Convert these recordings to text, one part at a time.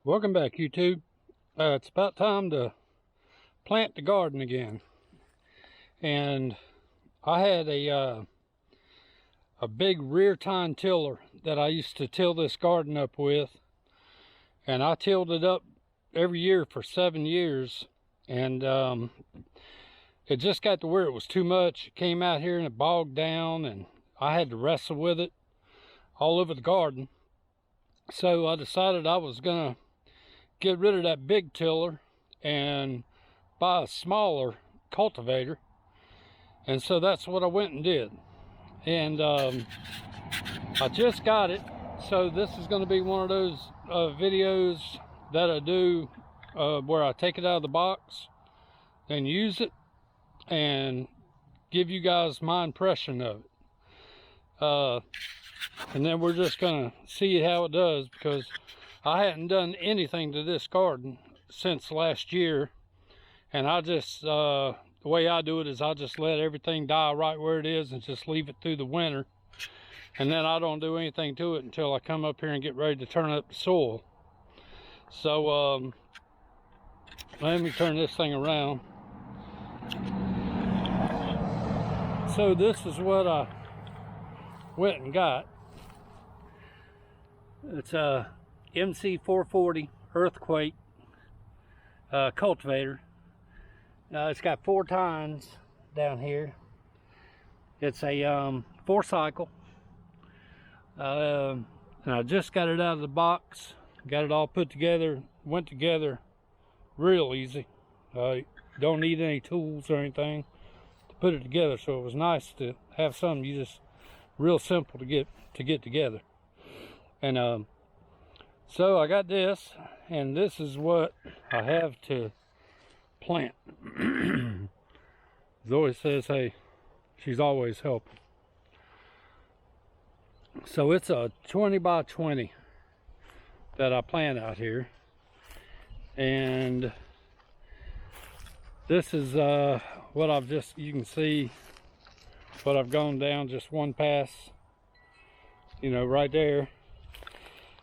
Welcome back, YouTube. It's about time to plant the garden again. And I had a big rear tine tiller that I used to till this garden up with. And I tilled it up every year for 7 years. And it just got to where it was too much. It came out here and it bogged down, and I had to wrestle with it all over the garden. So I decided I was gonna get rid of that big tiller and buy a smaller cultivator. And so that's what I went and did. And I just got it. So this is going to be one of those videos that I do where I take it out of the box and use it and give you guys my impression of it. And then we're just going to see how it does, because I hadn't done anything to this garden since last year. And I just, the way I do it is I just let everything die right where it is and just leave it through the winter. And then I don't do anything to it until I come up here and get ready to turn up the soil. So, let me turn this thing around. So this is what I went and got. It's a MC440 earthquake cultivator. It's got 4 tines down here. It's a 4-cycle, and I just got it out of the box, got it all put together. Went together real easy. Don't need any tools or anything to put it together, so it was nice to have something you just real simple to get together. And so I got this, and this is what I have to plant. Zoe says, hey, she's always helping. So it's a 20 by 20 that I plant out here. And this is what I've just, you can see what I've gone down just one pass, you know, right there.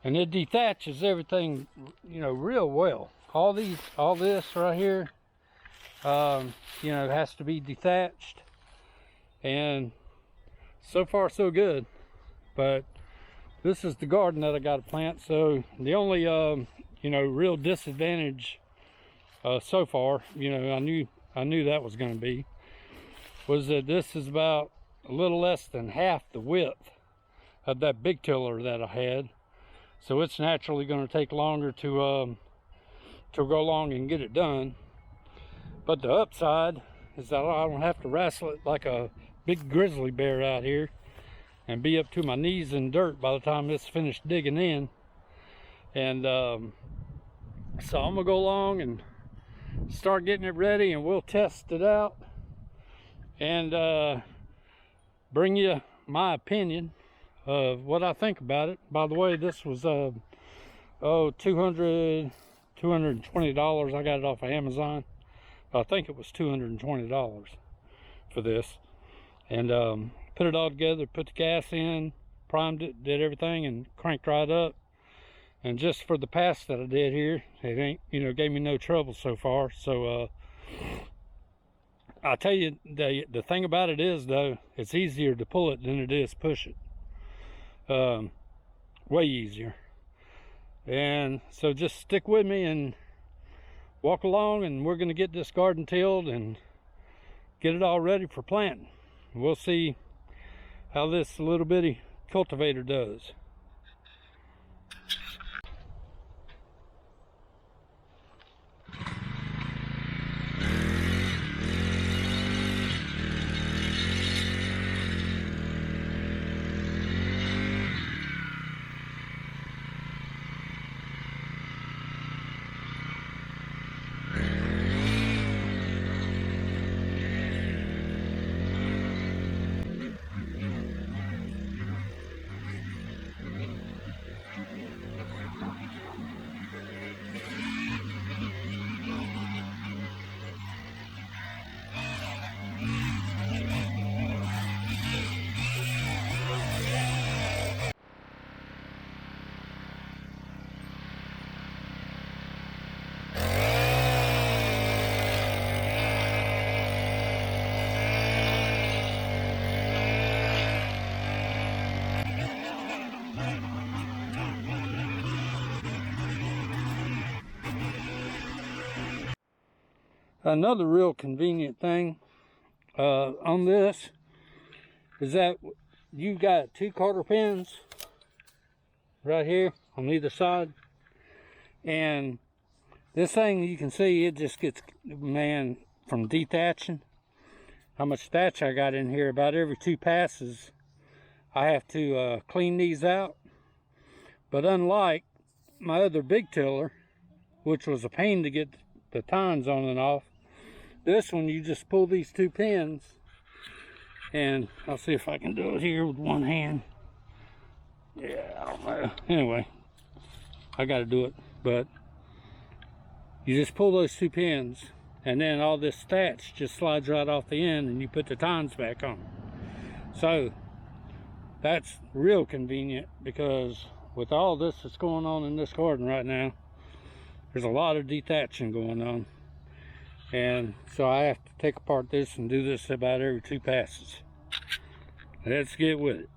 And it detaches everything, you know, real well. All this right here, you know, has to be detached. And so far so good. But this is the garden that I got to plant. So the only, you know, real disadvantage so far, you know, I knew that was going to be, was that this is about a little less than half the width of that big tiller that I had. So it's naturally going to take longer to go along and get it done. But the upside is that I don't have to wrestle it like a big grizzly bear out here and be up to my knees in dirt by the time it's finished digging in. And so I'm gonna go along and start getting it ready, and we'll test it out and bring you my opinion of what I think about it. By the way, this was $220. I got it off of Amazon. I think it was $220 for this. And put it all together, put the gas in, primed it, did everything, and cranked right up. And just for the pass that I did here, it ain't, you know, gave me no trouble so far. So I'll tell you, the thing about it is, though, it's easier to pull it than it is push it. Way easier. And so just stick with me and walk along, and we're going to get this garden tilled and get it all ready for planting. We'll see how this little bitty cultivator does. Another real convenient thing on this is that you've got 2 quarter pins right here on either side, and this thing, you can see it just gets, man, from dethatching, how much thatch I got in here. About every 2 passes I have to clean these out. But unlike my other big tiller, which was a pain to get the tines on and off, this one you just pull these 2 pins, and I'll see if I can do it here with one hand. Yeah, I don't know. Anyway, I got to do it. But you just pull those 2 pins, and then all this thatch just slides right off the end, and you put the tines back on. So that's real convenient, because with all this that's going on in this garden right now, there's a lot of dethatching going on. And so I have to take apart this and do this about every 2 passes. Let's get with it.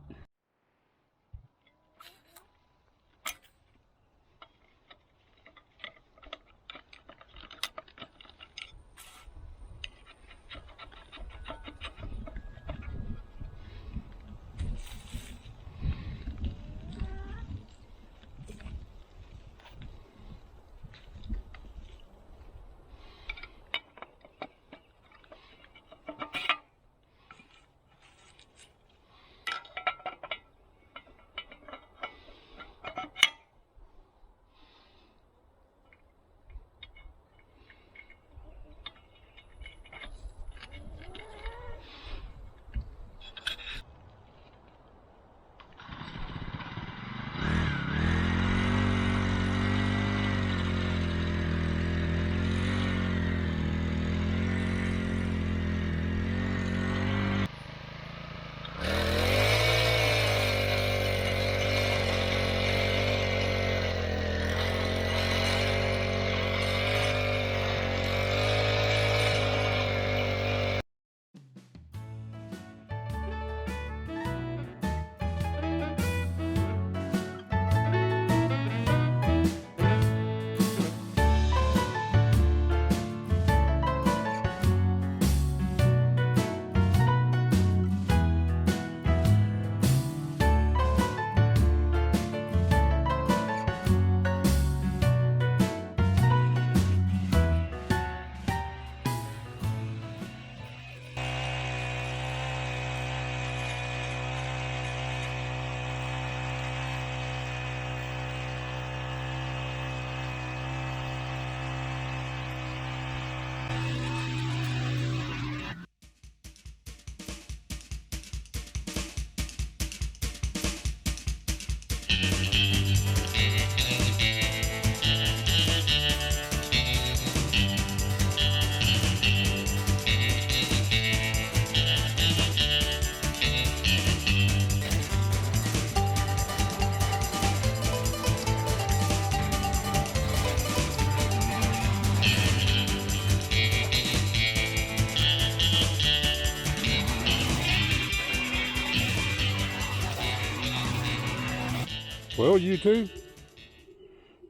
Well, YouTube,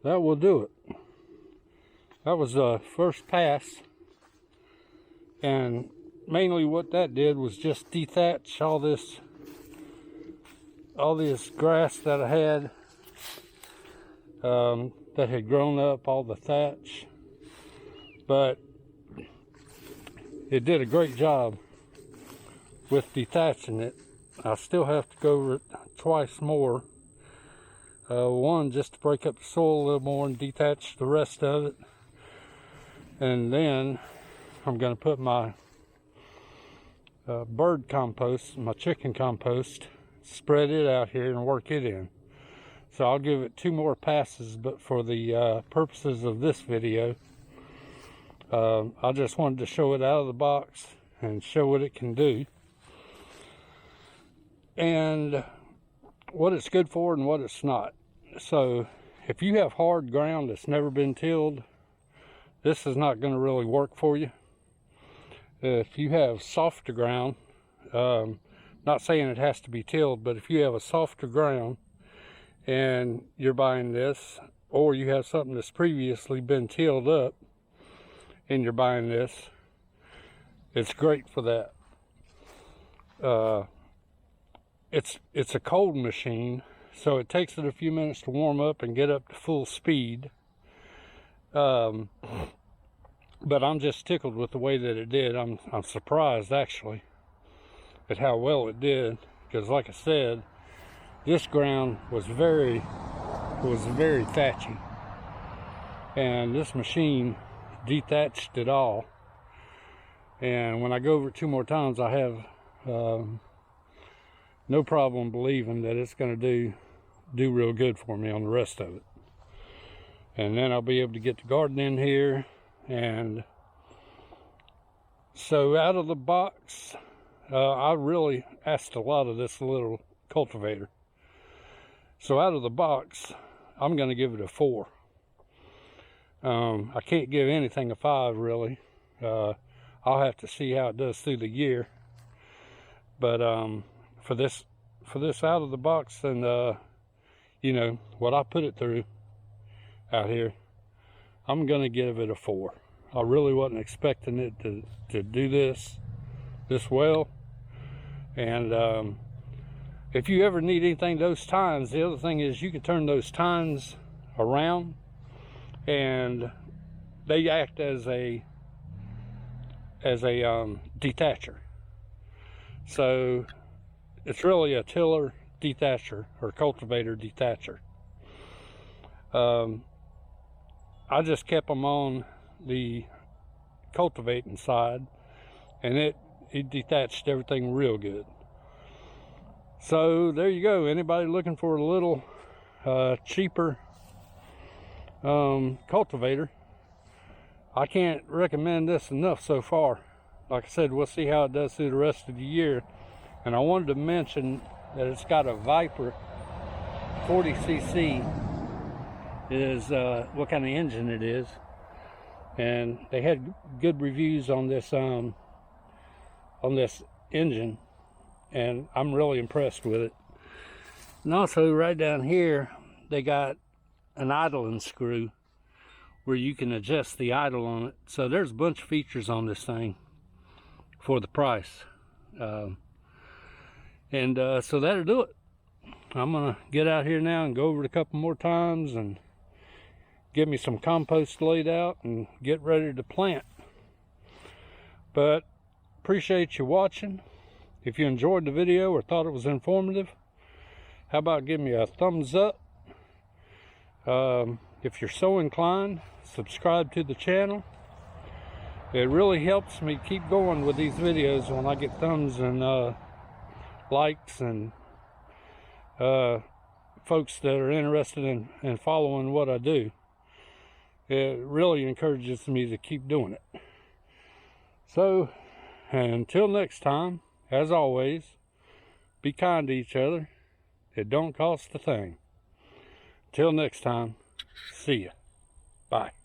that will do it. That was the first pass, and mainly what that did was just dethatch all this grass that I had that had grown up, all the thatch. But it did a great job with dethatching it. I still have to go over it twice more. One, just to break up the soil a little more and detach the rest of it. And then I'm going to put my bird compost, my chicken compost, spread it out here and work it in. So I'll give it 2 more passes, but for the purposes of this video, I just wanted to show it out of the box and show what it can do, and what it's good for and what it's not. So if you have hard ground that's never been tilled, this is not going to really work for you. If you have softer ground, not saying it has to be tilled, but if you have a softer ground and you're buying this, or you have something that's previously been tilled up, and you're buying this, it's great for that. It's a cold machine, so it takes it a few minutes to warm up and get up to full speed. But I'm just tickled with the way that it did. I'm surprised actually at how well it did, because like I said, this ground was very thatchy, and this machine dethatched it all. And when I go over it 2 more times, I have no problem believing that it's going to do real good for me on the rest of it. And then I'll be able to get the garden in here. And so out of the box, I really asked a lot of this little cultivator. So out of the box, I'm going to give it a 4. I can't give anything a 5 really. I'll have to see how it does through the year. But for this out of the box, and you know what I put it through out here, I'm gonna give it a 4. I really wasn't expecting it to do this well. And if you ever need anything, those tines, the other thing is you can turn those tines around and they act as a detacher. So it's really a tiller detacher or cultivator detacher. I just kept them on the cultivating side, and it detached everything real good. So there you go. Anybody looking for a little cheaper cultivator, I can't recommend this enough so far. Like I said, we'll see how it does through the rest of the year. And I wanted to mention that it's got a Viper 40cc is what kind of engine it is. And they had good reviews on this engine, and I'm really impressed with it. And also right down here, they got an idling screw where you can adjust the idle on it. So there's a bunch of features on this thing for the price. So that'll do it. I'm gonna get out here now and go over it a couple more times and get me some compost laid out and get ready to plant. But appreciate you watching. If you enjoyed the video or thought it was informative, how about give me a thumbs up? If you're so inclined, subscribe to the channel. It really helps me keep going with these videos when I get thumbs and likes and folks that are interested in following what I do. It really encourages me to keep doing it. So until next time, as always, be kind to each other. It don't cost a thing. Till next time, see ya. Bye.